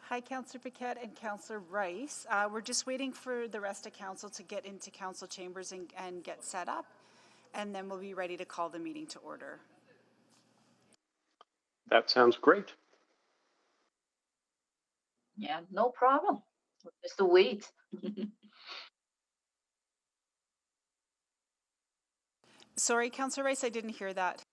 Hi, Councillor Paquette and Councillor Rice. We're just waiting for the rest of council to get into council chambers and get set up, and then we'll be ready to call the meeting to order. That sounds great. Yeah, no problem. Just wait. Sorry, Councillor Rice, I didn't hear that.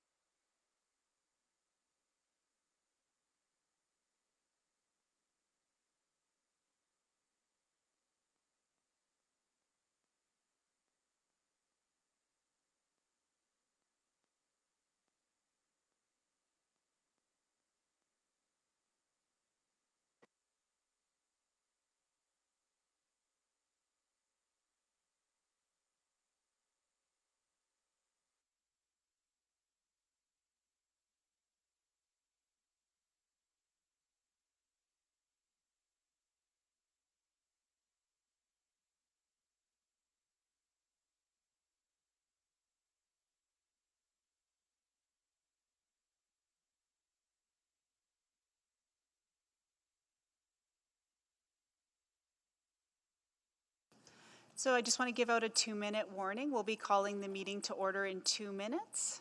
So I just want to give out a 2-minute warning. We'll be calling the meeting to order in 2 minutes.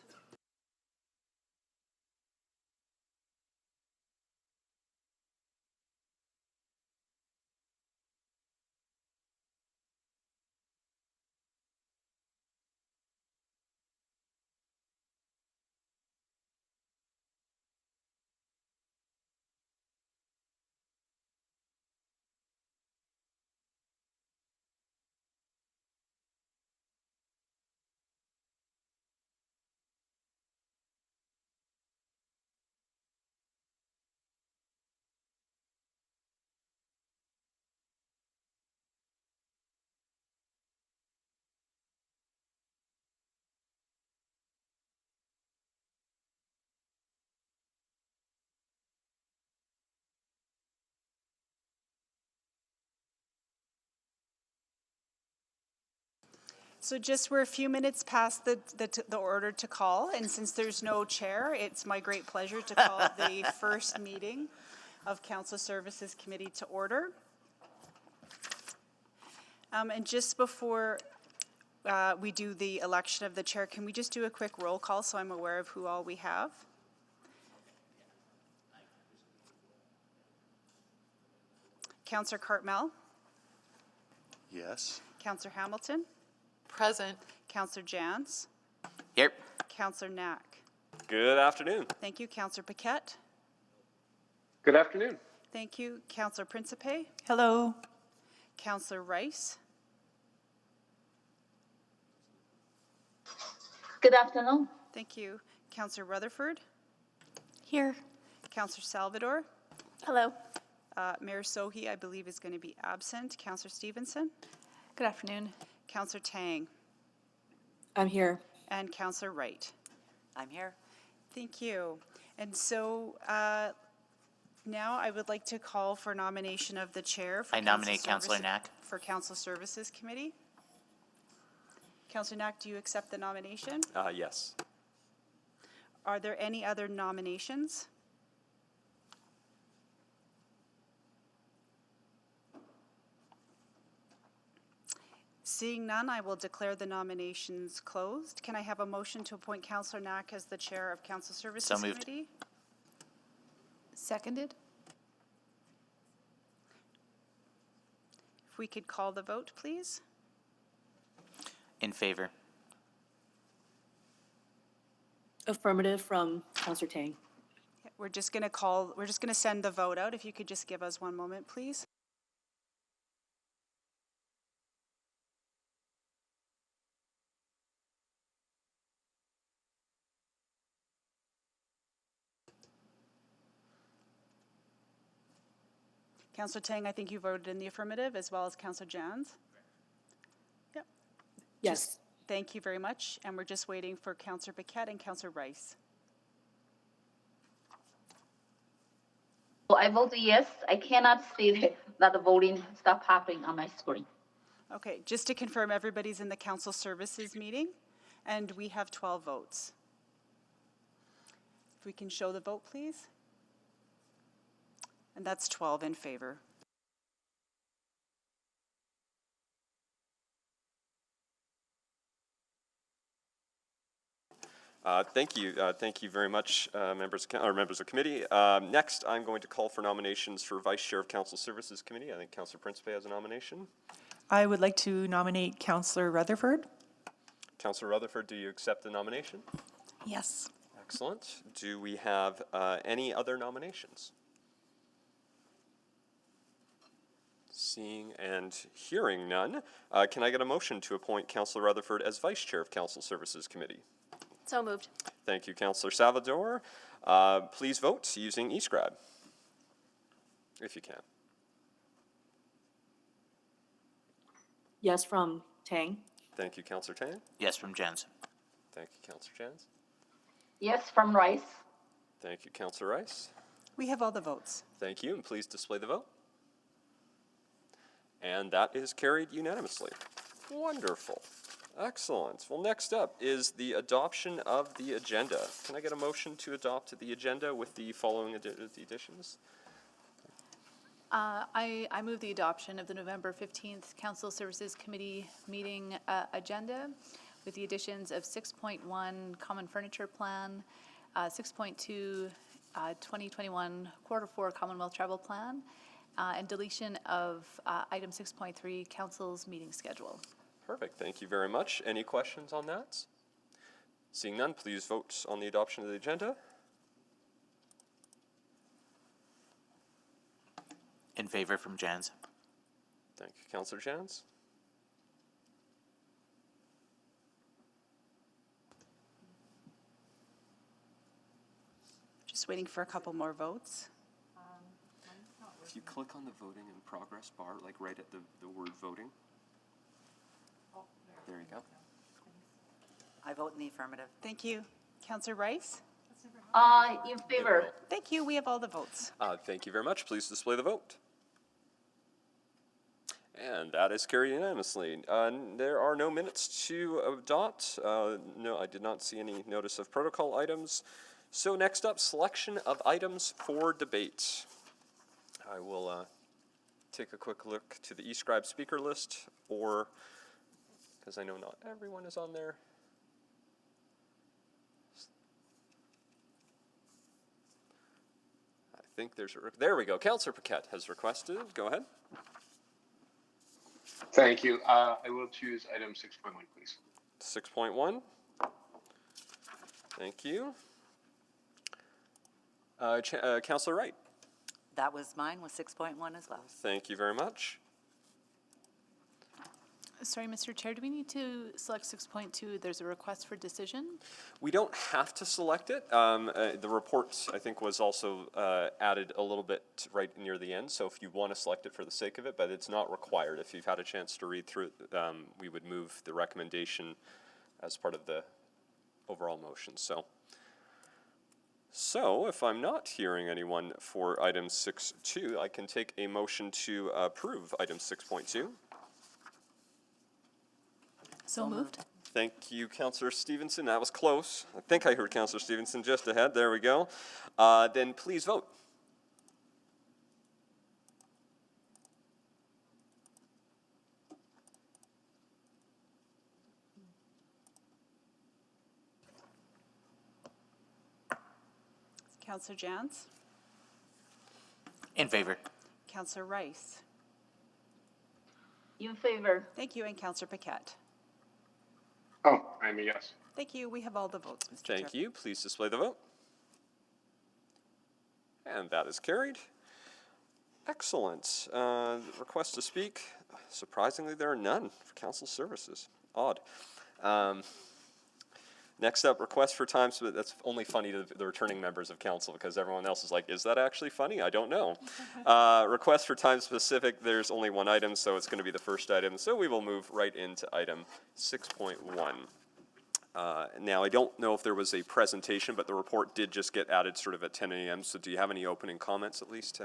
So just we're a few minutes past the order to call, and since there's no chair, it's my great pleasure to call the first meeting of Council Services Committee to order. And just before we do the election of the chair, can we just do a quick roll call so I'm aware of who all we have? Councillor Cartmel? Yes. Councillor Hamilton? Present. Councillor Jans? Here. Councillor Knack? Good afternoon. Thank you. Councillor Paquette? Good afternoon. Thank you. Councillor Principe? Hello. Councillor Rice? Good afternoon. Thank you. Councillor Rutherford? Here. Councillor Salvador? Hello. Mayor Sohi, I believe, is going to be absent. Councillor Stevenson? Good afternoon. Councillor Tang? I'm here. And Councillor Wright? I'm here. Thank you. And so now I would like to call for nomination of the chair. For I nominate Councillor Knack. For Council Services Committee. Councillor Knack, do you accept the nomination? Yes. Are there any other nominations? Seeing none, I will declare the nominations closed. Can I have a motion to appoint Councillor Knack as the chair of Council Services So moved. Committee? Seconded. If we could call the vote, please. In favor. Affirmative from Councillor Tang. We're just going to send the vote out. If you could just give us 1 moment, please. Councillor Tang, I think you voted in the affirmative, as well as Councillor Jans. Yep. Yes. Thank you very much. And we're just waiting for Councillor Paquette and Councillor Rice. So I vote yes. I cannot see that the voting stop happening on my screen. Okay, just to confirm, everybody's in the Council Services meeting, and we have 12 votes. If we can show the vote, please. And that's 12 in favor. Thank you. Thank you very much, members of committee. Next, I'm going to call for nominations for Vice Chair of Council Services Committee. I think Councillor Principe has a nomination. I would like to nominate Councillor Rutherford. Councillor Rutherford, do you accept the nomination? Yes. Excellent. Do we have any other nominations? Seeing and hearing none, can I get a motion to appoint Councillor Rutherford as Vice Chair of Council Services Committee? So moved. Thank you, Councillor Salvador. Please vote using eScribe, if you can. Yes from Tang. Thank you, Councillor Tan. Yes from Jens. Thank you, Councillor Jans. Yes from Rice. Thank you, Councillor Rice. We have all the votes. Thank you, and please display the vote. And that is carried unanimously. Wonderful. Excellent. Well, next up is the adoption of the agenda. Can I get a motion to adopt the agenda with the following additions? I move the adoption of the November 15th Council Services Committee meeting agenda with the additions of 6.1 Common Furniture Plan, 6.2 2021 Quarter 4 Commonwealth Travel Plan, and deletion of item 6.3 Council's meeting schedule. Perfect. Thank you very much. Any questions on that? Seeing none, please vote on the adoption of the agenda. In favor from Jens. Thank you, Councillor Jans. Just waiting for a couple more votes. If you click on the voting in progress bar, like right at the word voting. There you go. I vote in the affirmative. Thank you. Councillor Rice? In favor. Thank you. We have all the votes. Thank you very much. Please display the vote. And that is carried unanimously. There are no minutes to adopt. No, I did not see any notice of protocol items. So next up, selection of items for debate. I will take a quick look to the eScribe speaker list, or, because I know not everyone is on there. I think there's there we go. Councillor Paquette has requested. Go ahead. Thank you. I will choose item 6.1, please. 6.1. Thank you. Councillor Wright. That was mine, was 6.1 as well. Thank you very much. Sorry, Mr. Chair, do we need to select 6.2? There's a request for decision. We don't have to select it. The report, I think, was also added a little bit right near the end, so if you want to select it for the sake of it, but it's not required. If you've had a chance to read through it, we would move the recommendation as part of the overall motion. So if I'm not hearing anyone for item 6.2, I can take a motion to approve item 6.2. So moved. Thank you, Councillor Stevenson. That was close. I think I heard Councillor Stevenson just ahead. There we go. Then please vote. Councillor Jans? In favor. Councillor Rice? In favor. Thank you. And Councillor Paquette? Oh, I'm a yes. Thank you. We have all the votes, Mr. Chair. Thank you. Please display the vote. And that is carried. Excellent. Request to speak. Surprisingly, there are none for council services. Odd. Next up, request for time. So that's only funny to the returning members of council because everyone else is like, is that actually funny? I don't know. Request for time specific. There's only one item, so it's going to be the first item. So we will move right into item 6.1. Now, I don't know if there was a presentation, but the report did just get added sort of at 10 a.m. So do you have any opening comments at least?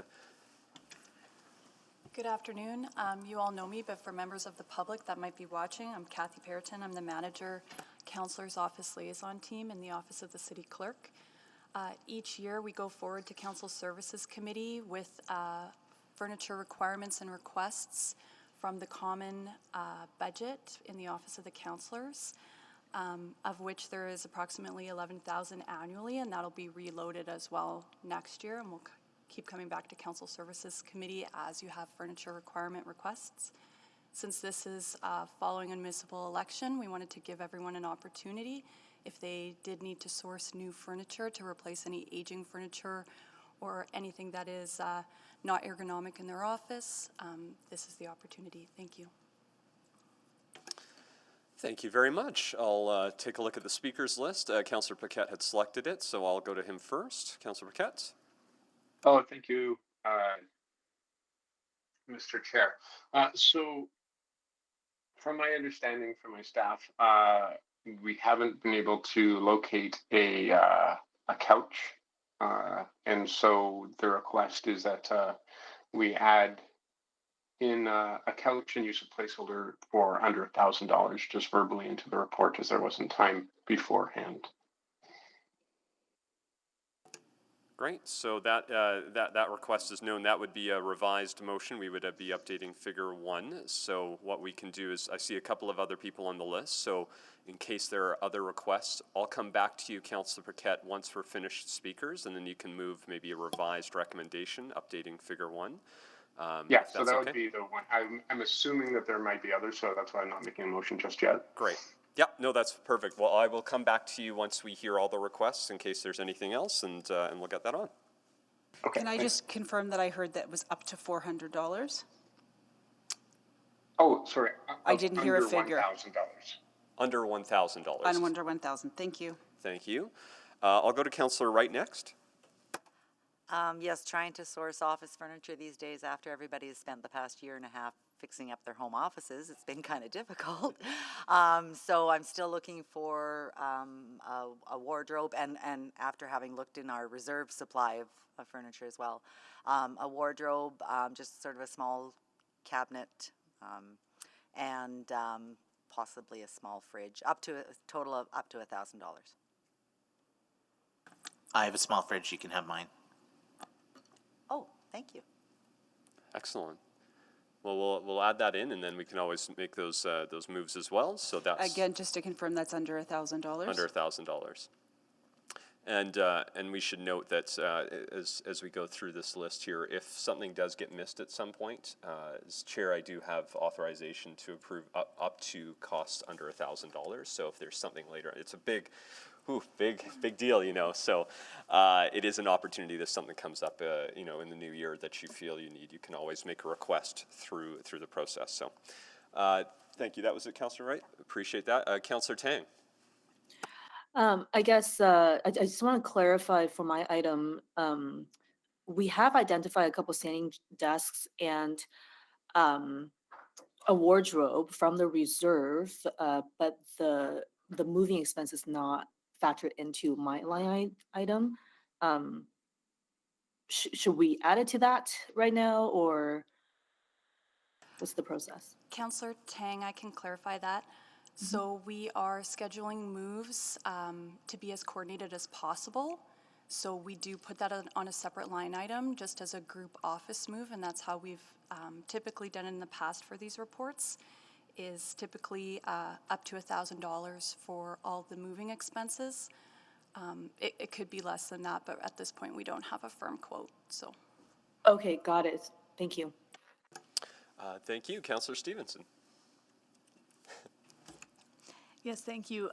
Good afternoon. You all know me, but for members of the public that might be watching, I'm Kathy Perriton. I'm the manager, Councilor's Office Liaison Team in the Office of the City Clerk. Each year, we go forward to Council Services Committee with furniture requirements and requests from the common budget in the Office of the Councillors, of which there is approximately 11,000 annually, and that'll be reloaded as well next year, and we'll keep coming back to Council Services Committee as you have furniture requirement requests. Since this is following a municipal election, we wanted to give everyone an opportunity if they did need to source new furniture to replace any aging furniture or anything that is not ergonomic in their office. This is the opportunity. Thank you. Thank you very much. I'll take a look at the speakers list. Councillor Paquette had selected it, so I'll go to him first. Councillor Paquette. Oh, thank you, Mr. Chair. So from my understanding from my staff, we haven't been able to locate a couch. And so the request is that we add in a couch and use a placeholder for under $1,000 just verbally into the report, as there wasn't time beforehand. Great. So that request is known. That would be a revised motion. We would be updating figure 1. So what we can do is, I see a couple of other people on the list. So in case there are other requests, I'll come back to you, Councillor Paquette, once we're finished speakers, and then you can move maybe a revised recommendation, updating figure 1. Yeah, so that would be the one. I'm assuming that there might be others, so that's why I'm not making a motion just yet. Great. Yep, no, that's perfect. Well, I will come back to you once we hear all the requests in case there's anything else, and we'll get that on. Okay. Can I just confirm that I heard that was up to $400? Oh, sorry. I didn't hear a under figure. $1,000. Under $1,000. On under 1,000. Thank you. Thank you. I'll go to Councillor Wright next. Yes, trying to source office furniture these days after everybody has spent the past year and a half fixing up their home offices, it's been kind of difficult. So I'm still looking for a wardrobe, and after having looked in our reserve supply of furniture as well, a wardrobe, just sort of a small cabinet, and possibly a small fridge, up to a total of up to $1,000. I have a small fridge. You can have mine. Oh, thank you. Excellent. Well, we'll add that in, and then we can always make those moves as well. So that's Again, just to confirm, that's under $1,000? under $1,000. And we should note that as we go through this list here, if something does get missed at some point, as chair, I do have authorization to approve up to costs under $1,000. So if there's something later, it's a big deal, you know. So it is an opportunity that something comes up, you know, in the new year that you feel you need. You can always make a request through the process. So thank you. That was it, Councillor Wright. Appreciate that. Councillor Tang. I guess I just want to clarify for my item. We have identified a couple standing desks and a wardrobe from the reserve, but the moving expense is not factored into my line item. Should we add it to that right now, or what's the process? Councillor Tang, I can clarify that. So we are scheduling moves to be as coordinated as possible. So we do put that on a separate line item just as a group office move, and that's how we've typically done it in the past for these reports, is typically up to $1,000 for all the moving expenses. It could be less than that, but at this point we don't have a firm quote. So. Okay, got it. Thank you. Thank you, Councillor Stevenson. Yes, thank you.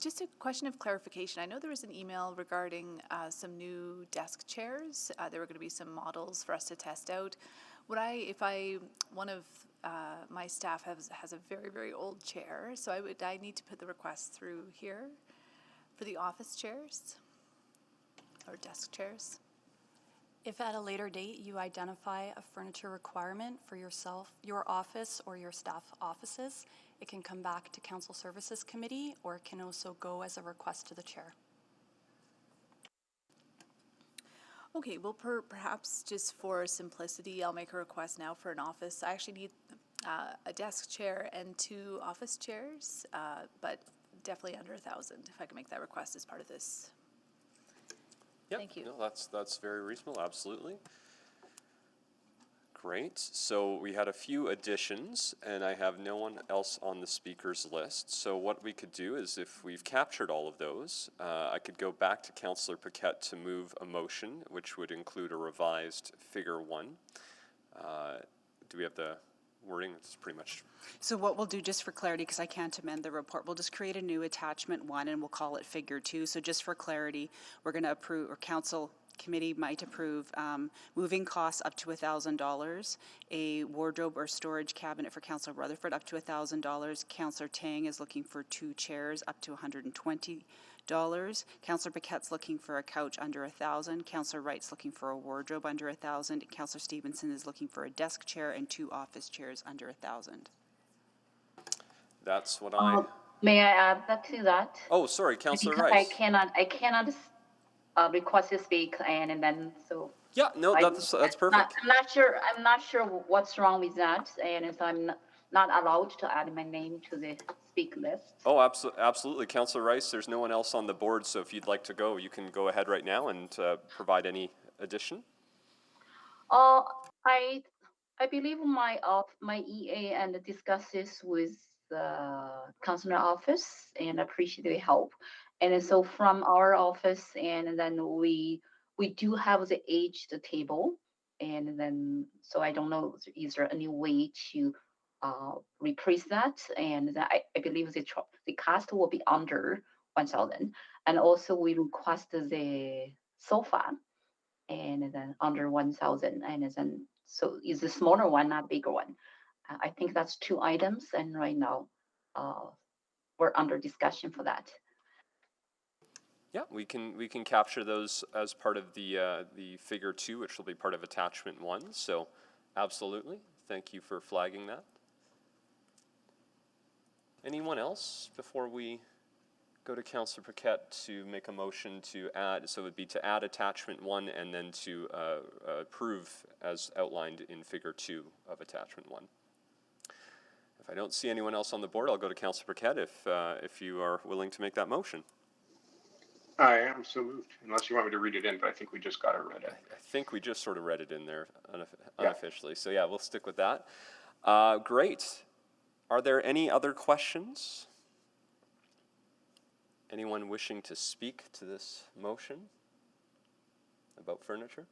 Just a question of clarification. I know there was an email regarding some new desk chairs. There were going to be some models for us to test out. One of my staff has a very, very old chair, so I need to put the request through here for the office chairs or desk chairs. If at a later date you identify a furniture requirement for yourself, your office, or your staff offices, it can come back to Council Services Committee, or it can also go as a request to the chair. Okay, well, perhaps just for simplicity, I'll make a request now for an office. I actually need a desk chair and 2 office chairs, but definitely under $1,000, if I can make that request as part of this. Yep, Thank you. no, that's very reasonable, absolutely. Great, so we had a few additions, and I have no one else on the speakers list. So what we could do is, if we've captured all of those, I could go back to Councillor Paquette to move a motion, which would include a revised figure 1. Do we have the wording? It's pretty much. So what we'll do, just for clarity, because I can't amend the report, we'll just create a new attachment 1 and we'll call it figure 2. So just for clarity, we're going to approve, or council committee might approve moving costs up to $1,000, a wardrobe or storage cabinet for Councillor Rutherford up to $1,000. Councillor Tang is looking for 2 chairs up to $120. Councillor Paquette's looking for a couch under $1,000. Councillor Wright's looking for a wardrobe under $1,000. Councillor Stevenson is looking for a desk chair and 2 office chairs under $1,000. That's what I. May I add that to that? Oh, sorry, Councillor Because Rice. I cannot request to speak, and then so. Yeah, no, that's perfect. I'm not sure what's wrong with that, and so I'm not allowed to add my name to the speak list. Oh, absolutely, Councillor Rice. There's no one else on the board, so if you'd like to go, you can go ahead right now and provide any addition. I believe my EA and discuss this with the councilor office and appreciate the help. And so from our office, and then we do have the aged table, and then so I don't know, is there any way to replace that? And then I believe the cost will be under 1,000. And also we request the sofa, and then under 1,000, and then so is the smaller one, not bigger one. I think that's 2 items, and right now we're under discussion for that. Yeah, we can capture those as part of the figure 2, which will be part of attachment 1. So, absolutely, thank you for flagging that. Anyone else before we go to Councillor Paquette to make a motion to add? So it would be to add attachment 1 and then to approve as outlined in figure 2 of attachment 1. If I don't see anyone else on the board, I'll go to Councillor Paquette if you are willing to make that motion. I am so moved, unless you want me to read it in, but I think we just got it read in. I think we just sort of read it in there unofficially. So yeah, we'll stick with that. Great. Are there any other questions? Anyone wishing to speak to this motion about furniture?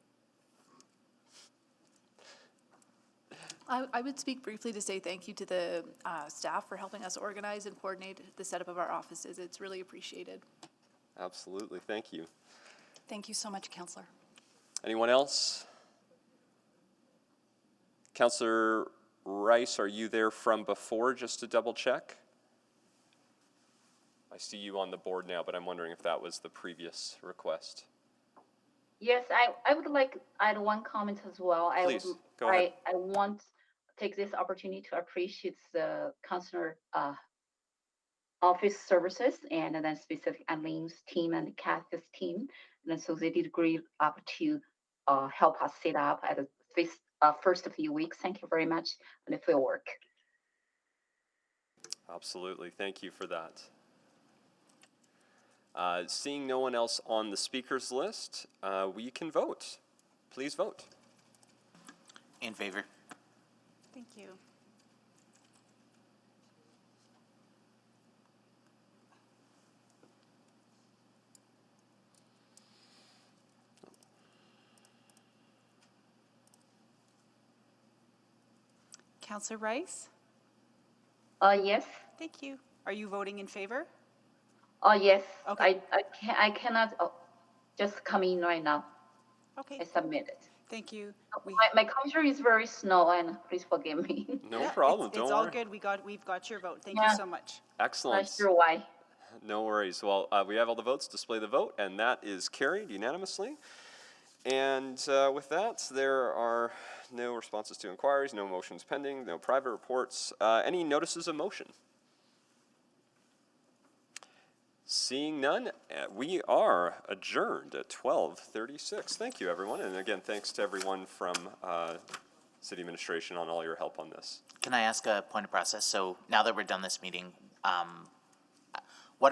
I would speak briefly to say thank you to the staff for helping us organize and coordinate the setup of our offices. It's really appreciated. Absolutely, thank you. Thank you so much, Councillor. Anyone else? Councillor Rice, are you there from before, just to double check? I see you on the board now, but I'm wondering if that was the previous request. Yes, I would like to add one comment as well. Please, go ahead. I want to take this opportunity to appreciate the councilor office services, and then specific Eileen's team and Kathy's team. And so they did a great job to help us set up at the first few weeks. Thank you very much for your work. Absolutely, thank you for that. Seeing no one else on the speakers list, we can vote. Please vote. In favor. Thank you. Councillor Rice? Yes. Thank you. Are you voting in favor? Yes. Okay. I cannot just come in right now. Okay. I submit it. Thank you. My computer is very slow, and please forgive me. No problem, It's don't all worry. good. We've got your vote. Thank you so much. Excellent. Not sure why. No worries. Well, we have all the votes. Display the vote, and that is carried unanimously. And with that, there are no responses to inquiries, no motions pending, no private reports. Any notices of motion? Seeing none, we are adjourned at 12:36. Thank you, everyone. And again, thanks to everyone from City Administration on all your help on this. Can I ask a point of process? So now that we're done this meeting,